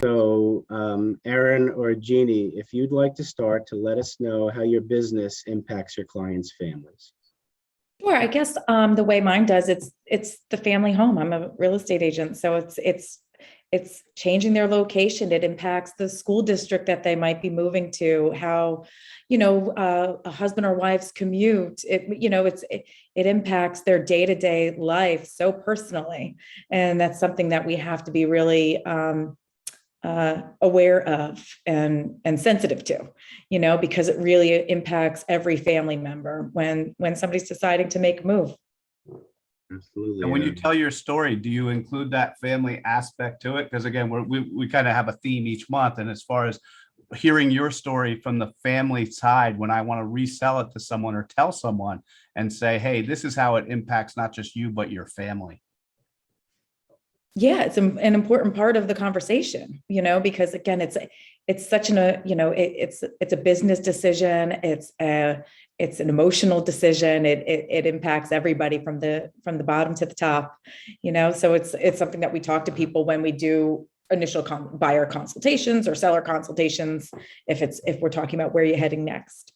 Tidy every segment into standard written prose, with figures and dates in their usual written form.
So, Aaron or Jeannie, if you'd like to start to let us know how your business impacts your clients' families. Sure. I guess the way mine does, it's the family home. I'm a real estate agent, so it's changing their location. It impacts the school district that they might be moving to. How, a husband or wife's commute. It impacts their day-to-day life so personally, and that's something that we have to be really aware of and sensitive to, because it really impacts every family member when somebody's deciding to make a move. Absolutely. And when you Aaron. tell your story, do you include that family aspect to it? Because again, we kind of have a theme each month. And as far as hearing your story from the family side, when I want to resell it to someone or tell someone and say, hey, this is how it impacts not just you, but your family. Yeah, it's an important part of the conversation, because again, it's such it's a business decision. It's an emotional decision. It impacts everybody from the bottom to the top, so it's something that we talk to people when we do initial buyer consultations or seller consultations, if we're talking about where you're heading next.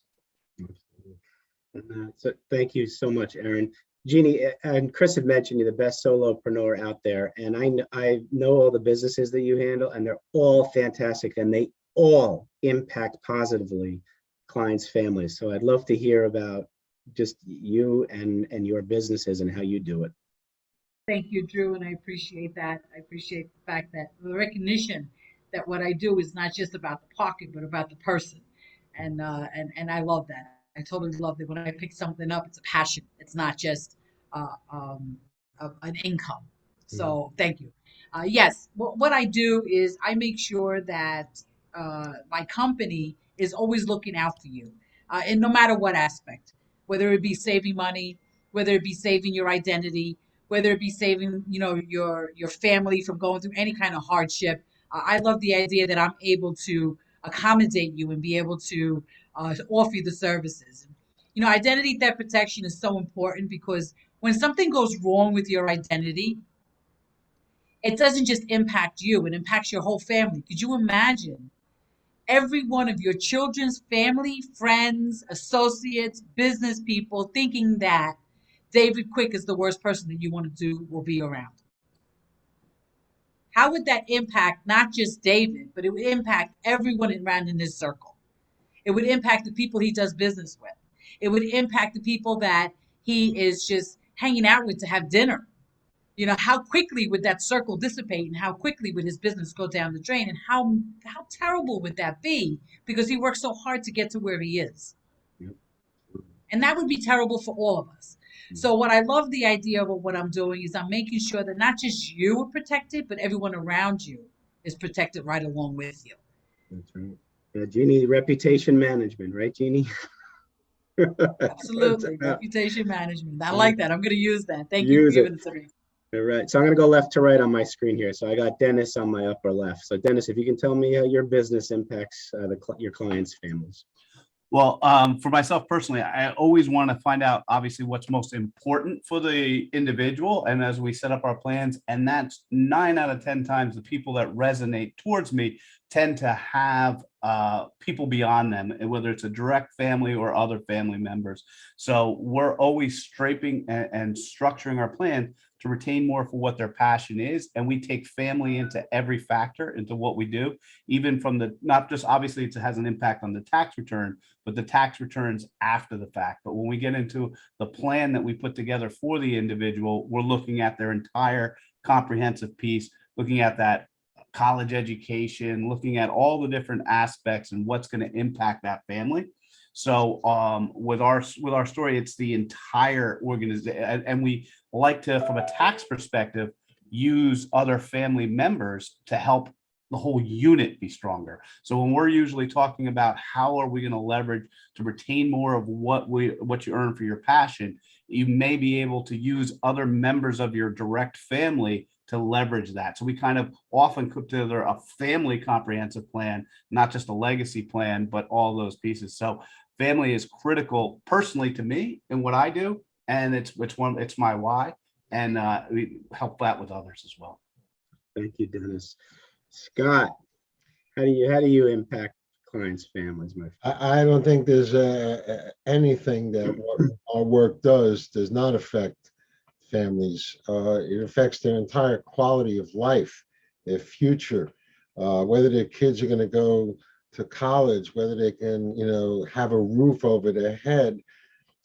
So thank you so much, Aaron. Jeannie and Chris have mentioned you're the best solopreneur out there, and I know all the businesses that you handle, and they're all fantastic, and they all impact positively clients' families. So I'd love to hear about just you and your businesses and how you do it. Thank you, Drew, and I appreciate that. I appreciate the fact that the recognition that what I do is not just about the pocket, but about the person, and I love that. I totally love that when I pick something up, it's a passion. It's not just an income. So thank you. Yes, what I do is I make sure that my company is always looking out for you, in no matter what aspect, whether it be saving money, whether it be saving your identity, whether it be saving your family from going through any kind of hardship. I love the idea that I'm able to accommodate you and be able to offer you the services. Identity theft protection is so important because when something goes wrong with your identity, it doesn't just impact you, it impacts your whole family. Could you imagine every one of your children's family, friends, associates, business people thinking that David Quick is the worst person that you want to will be around? How would that impact not just David, but it would impact everyone around in his circle? It would impact the people he does business with. It would impact the people that he is just hanging out with to have dinner. How quickly would that circle dissipate and how quickly would his business go down the drain, and how terrible would that be because he worked so hard to get to where he is. Yep. And that would be terrible for all of us. So what I love the idea of what I'm doing is I'm making sure that not just you are protected, but everyone around you is protected right along with you. That's right. Jeannie, reputation management, right, Jeannie? Absolutely. Reputation management. I like that. I'm going to use that. Thank you for Use it. giving it to me. All right. So I'm going to go left to right on my screen here. So I got Dennis on my upper left. So Dennis, if you can tell me how your business impacts your clients' families. Well, for myself personally, I always want to find out, obviously, what's most important for the individual. And as we set up our plans, and that's 9 out of 10 times the people that resonate towards me tend to have people beyond them, whether it's a direct family or other family members. So we're always straping and structuring our plan to retain more for what their passion is. And we take family into every factor into what we do, even from not just obviously it has an impact on the tax return, but the tax returns after the fact. But when we get into the plan that we put together for the individual, we're looking at their entire comprehensive piece, looking at that college education, looking at all the different aspects and what's going to impact that family. So with our story, it's the entire organization, and we like to, from a tax perspective, use other family members to help the whole unit be stronger. So when we're usually talking about how are we going to leverage to retain more of what you earn for your passion, you may be able to use other members of your direct family to leverage that. So we kind of often put together a family comprehensive plan, not just a legacy plan, but all those pieces. So family is critical personally to me and what I do, and it's my why, and we help that with others as well. Thank you, Dennis. Scott, How do you impact clients' families, my friend? I don't think there's anything that what our work does not affect families. It affects their entire quality of life, their future, whether their kids are going to go to college, whether they can, have a roof over their head.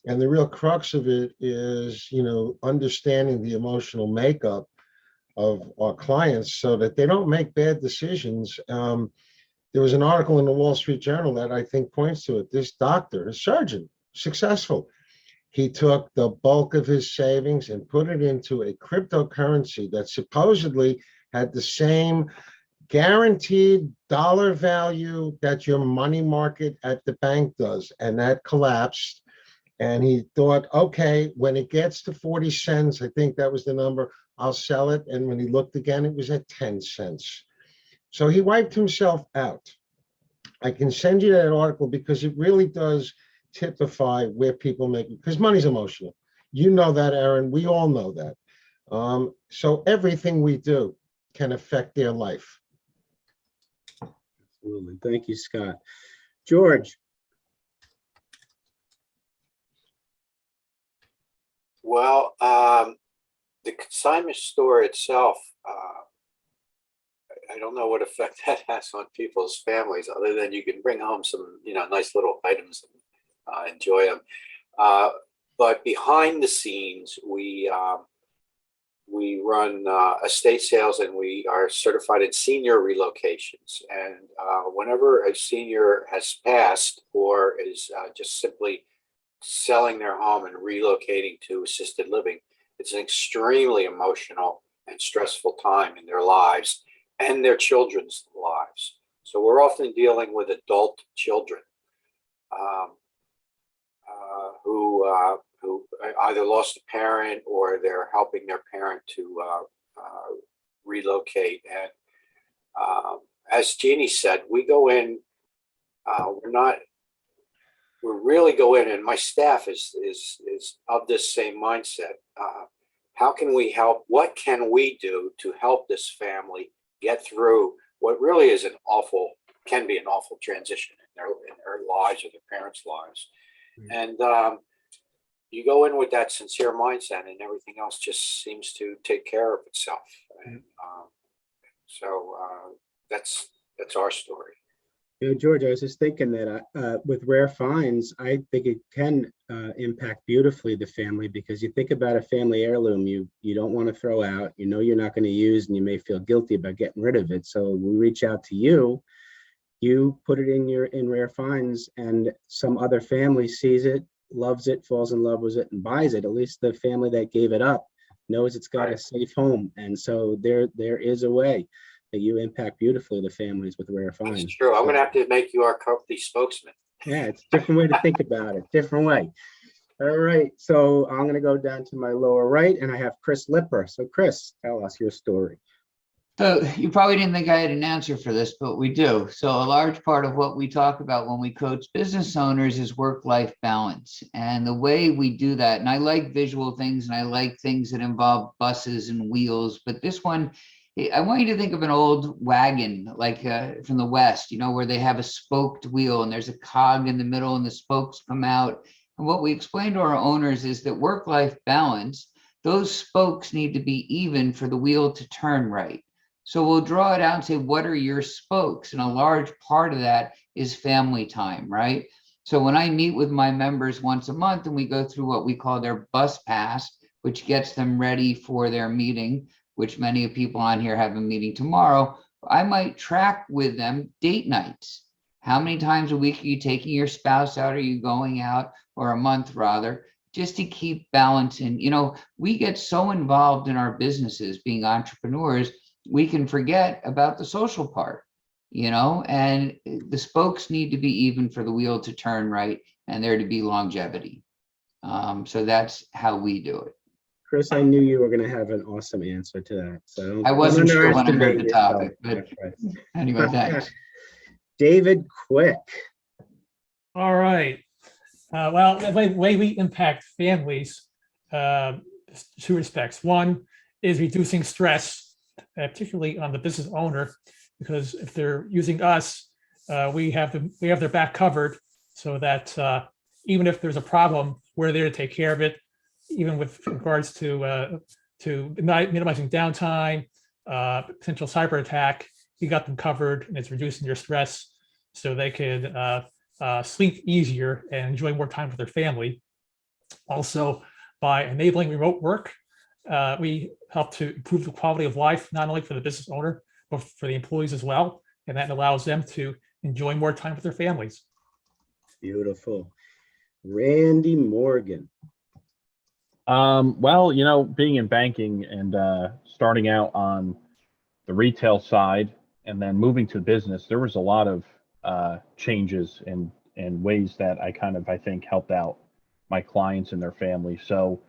And the real crux of it is, understanding the emotional makeup of our clients so that they don't make bad decisions. There was an article in the Wall Street Journal that I think points to it. This doctor, a surgeon, successful. He took the bulk of his savings and put it into a cryptocurrency that supposedly had the same guaranteed dollar value that your money market at the bank does. And that collapsed. And he thought, okay, when it gets to 40 cents, I think that was the number, I'll sell it. And when he looked again, it was at 10 cents. So he wiped himself out. I can send you that article because it really does typify where people make it, because money's emotional. You know that, Aaron. We all know that. So everything we do can affect their life. Absolutely. Thank you, Scott. George. Well, the consignment store itself, I don't know what effect that has on people's families, other than you can bring home some, nice little items and enjoy them. But behind the scenes, we run estate sales, and we are certified in senior relocations. And whenever a senior has passed or is just simply selling their home and relocating to assisted living, it's an extremely emotional and stressful time in their lives and their children's lives. So we're often dealing with adult children who either lost a parent or they're helping their parent to relocate. And as Jeannie said, we go in, we really go in, and my staff is of this same mindset. How can we help? What can we do to help this family get through what really is can be an awful transition in their lives or their parents' lives? And you go in with that sincere mindset, and everything else just seems to take care of itself. And so that's our story. George, I was just thinking that with rare finds, I think it can impact beautifully the family, because you think about a family heirloom you don't want to throw out, you're not going to use, and you may feel guilty about getting rid of it. So we reach out to you, you put it in rare finds, and some other family sees it, loves it, falls in love with it, and buys it. At least the family that gave it up knows it's got a safe home. And so there is a way that you impact beautifully the families with rare finds. That's true. I'm going to have to make you our company spokesman. Yeah, it's a different way to think about it. Different way. All right. So I'm going to go down to my lower right, and I have Chris Lipper. So Chris, tell us your story. So you probably didn't think I had an answer for this, but we do. So a large part of what we talk about when we coach business owners is work-life balance. And the way we do that, and I like visual things, and I like things that involve buses and wheels, but this one, I want you to think of an old wagon, like from the West, where they have a spoked wheel and there's a cog in the middle and the spokes come out. And what we explain to our owners is that work-life balance, those spokes need to be even for the wheel to turn right. So we'll draw it out and say, what are your spokes? And a large part of that is family time, right? So when I meet with my members once a month and we go through what we call their bus pass, which gets them ready for their meeting, which many of people on here have a meeting tomorrow, I might track with them date nights. How many times a week are you taking your spouse out? Are you going out, or a month rather, just to keep balancing? We get so involved in our businesses being entrepreneurs, we can forget about the social part, and the spokes need to be even for the wheel to turn right and there to be longevity. So that's how we do it. Chris, I knew you were going to have an awesome answer to that. So I wasn't sure when I heard the topic, but anyway, thanks. David Quick. All right. Well, the way we impact families, two respects. One is reducing stress, particularly on the business owner, because if they're using us, we have their back covered, so that even if there's a problem, we're there to take care of it, even with regards to minimizing downtime, potential cyber attack. We got them covered, and it's reducing their stress so they could sleep easier and enjoy more time with their family. Also, by enabling remote work, we help to improve the quality of life, not only for the business owner, but for the employees as well. And that allows them to enjoy more time with their families. Beautiful. Randy Morgan. Well, being in banking and starting out on the retail side and then moving to business, there was a lot of changes and ways that I think helped out my clients and their families. So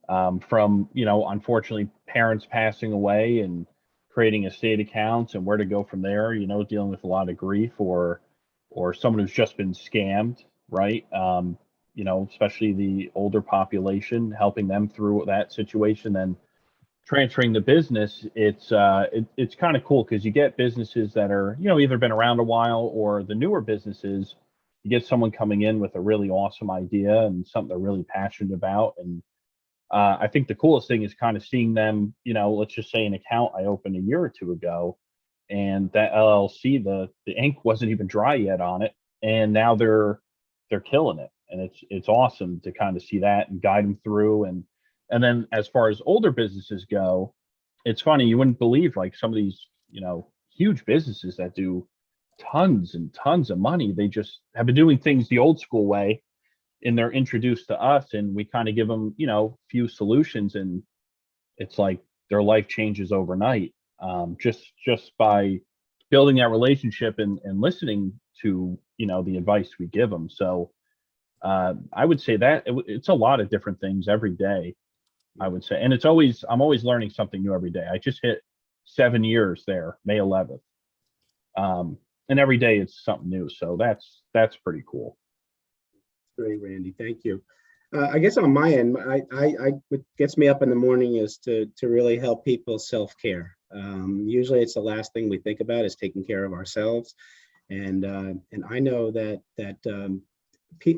from, unfortunately parents passing away and creating estate accounts and where to go from there, dealing with a lot of grief or someone who's just been scammed, right? Especially the older population, helping them through that situation, then transferring the business. It's kind of cool because you get businesses that are, either been around a while, or the newer businesses, you get someone coming in with a really awesome idea and something they're really passionate about. And I think the coolest thing is kind of seeing them, let's just say an account I opened a year or two ago, and that LLC, the ink wasn't even dry yet on it, and now they're killing it. And it's awesome to kind of see that and guide them through. And then as far as older businesses go, it's funny, you wouldn't believe like some of these, huge businesses that do tons and tons of money. They just have been doing things the old school way, and they're introduced to us, and we kind of give them, few solutions, and it's like their life changes overnight, just by building that relationship and listening to, the advice we give them. So I would say that it's a lot of different things every day, I would say. And I'm always learning something new every day. I just hit 7 years there, May 11th. And every day it's something new. So that's pretty cool. Great, Randy. Thank you. I guess on my end, what gets me up in the morning is to really help people self-care. Usually it's the last thing we think about is taking care of ourselves. And I know that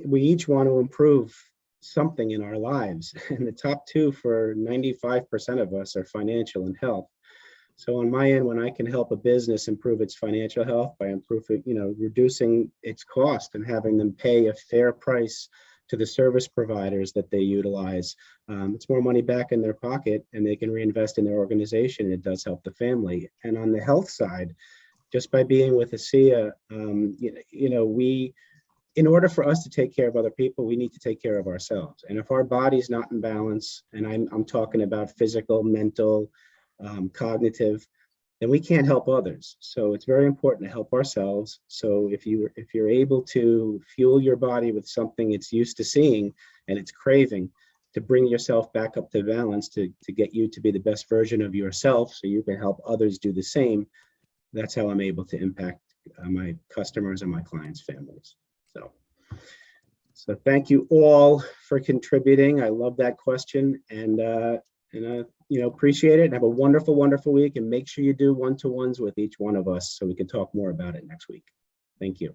we each want to improve something in our lives, and the top two for 95% of us are financial and health. So on my end, when I can help a business improve its financial health by improving, reducing its cost and having them pay a fair price to the service providers that they utilize, it's more money back in their pocket, and they can reinvest in their organization. It does help the family. And on the health side, just by being with ASEA, in order for us to take care of other people, we need to take care of ourselves. And if our body's not in balance, and I'm talking about physical, mental, cognitive, then we can't help others. So it's very important to help ourselves. So if you're able to fuel your body with something it's used to seeing and it's craving, to bring yourself back up to balance, to get you to be the best version of yourself so you can help others do the same, that's how I'm able to impact my customers and my clients' families. So thank you all for contributing. I love that question, and appreciate it. And have a wonderful, wonderful week, and make sure you do one-to-ones with each one of us so we can talk more about it next week. Thank you.